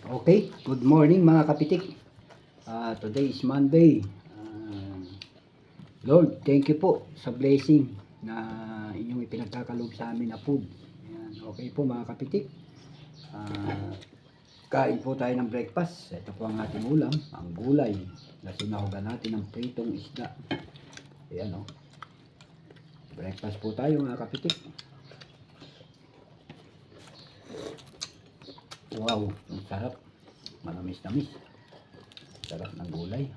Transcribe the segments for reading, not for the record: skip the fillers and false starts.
Okay, good morning mga kapitik. Today is Monday. Lord, thank you po sa blessing na inyong ipinagkakalob sa amin na food. Ayan, okay po mga kapitik. Kain po tayo ng breakfast. Ito po ang ating ulam, ang gulay na sinahugan natin ng pritong isda. Ayan o. Breakfast po tayo mga kapitik. Wow, ang sarap. Manamis-namis. Sarap ng gulay.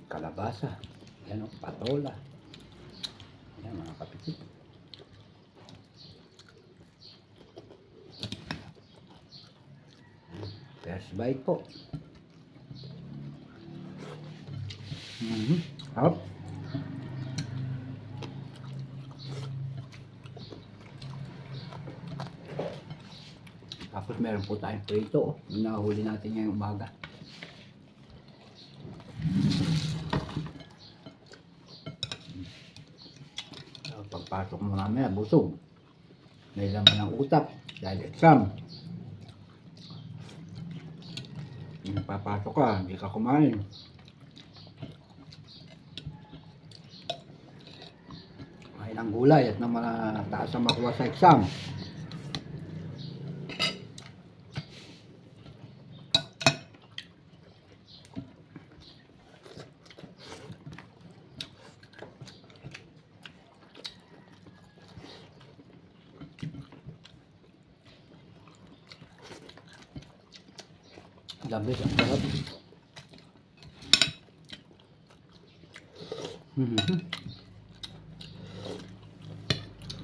Kalabasa. Yan o, patola. Yan mga kapitik. First bite po. Hop. Tapos meron po tayong prito. Yung nahuli natin ngayong umaga. Pagpasok mo namin, busog. May laman ng utak. Dahil exam. Yung papasok ka, hindi ka kumain. Kumain ng gulay at nang mataas ang makuha sa exam. Labis ang sarap.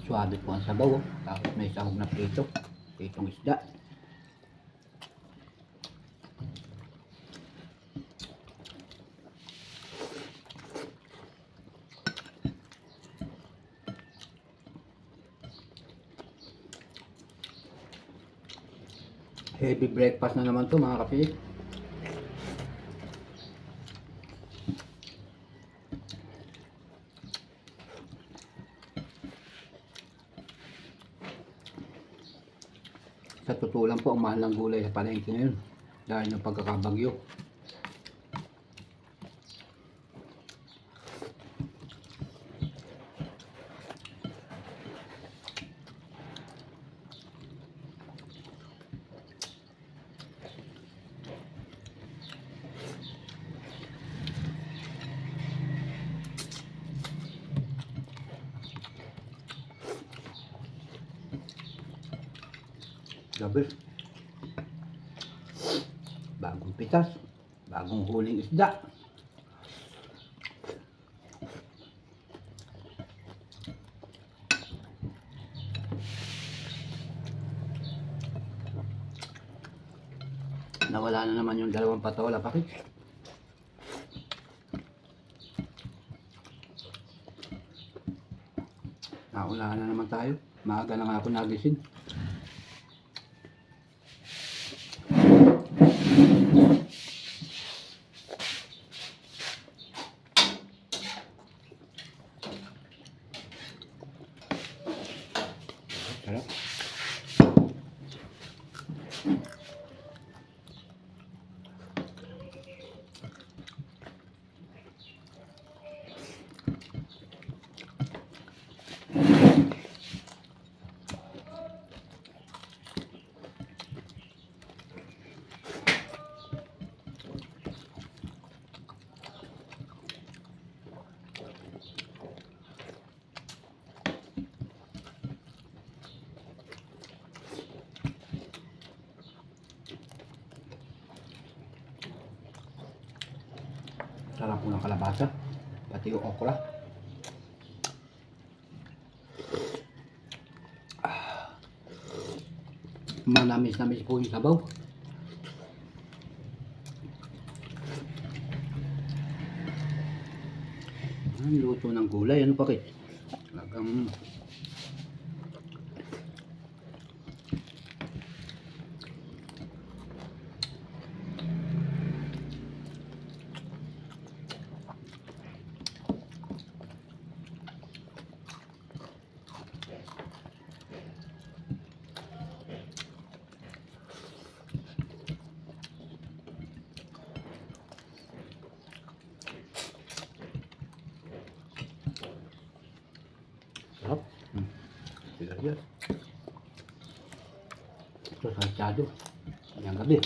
Suwabe po ang sabaw. Tapos may sahog na prito. Pritong isda. Heavy breakfast na naman to mga kapatid. Sa totoo lang po, ang mahal ng gulay sa palengke ngayon dahil ng pagkakabagyo. Gabi. Bagong pitas. Bagong huling isda. Nawala na naman yung dalawang patola, bakit? Naunahan na naman tayo. Maaga na nga ako nagising. Sarap. Sarap po ng kalabasa. Pati yung okra. Manamis-namis po yung sabaw. Ang luto ng gulay. Ano pa kayo? Talagang Ayos. Ito salsado. Ngayong gabi.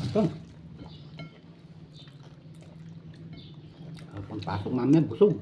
Ito. Pagpasok namin, busog.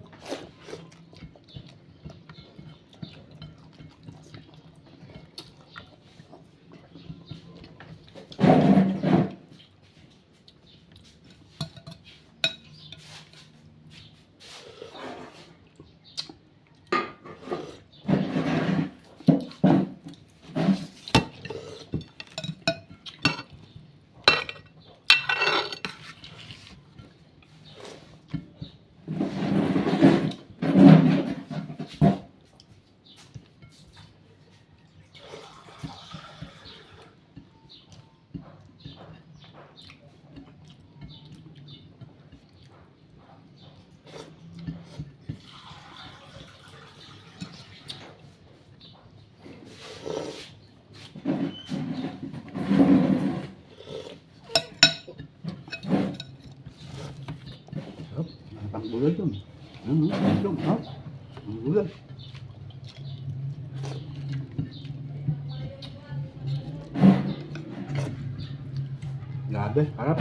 Ang gulay dun. Ang gulay. Grabe, harap.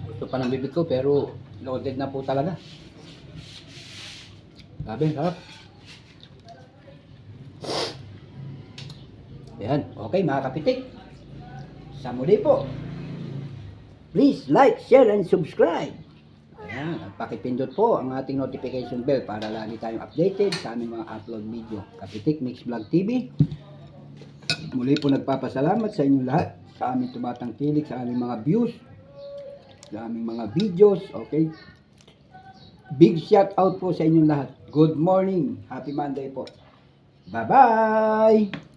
Gusto pa ng bibig ko pero loaded na po talaga. Grabe, harap. Ayan, okay mga kapitik. Sa muli po. Please like, share, and subscribe. Ayan, at pakipindot po ang ating notification bell para lagi tayong updated sa aming mga upload video. Kapitik Mix Vlog TV. Muli po nagpapasalamat sa inyong lahat sa aming tumatangkilik, sa aming mga views, sa aming mga videos. Okay? Big shout out po sa inyong lahat. Good morning. Happy Monday po. Bye-bye!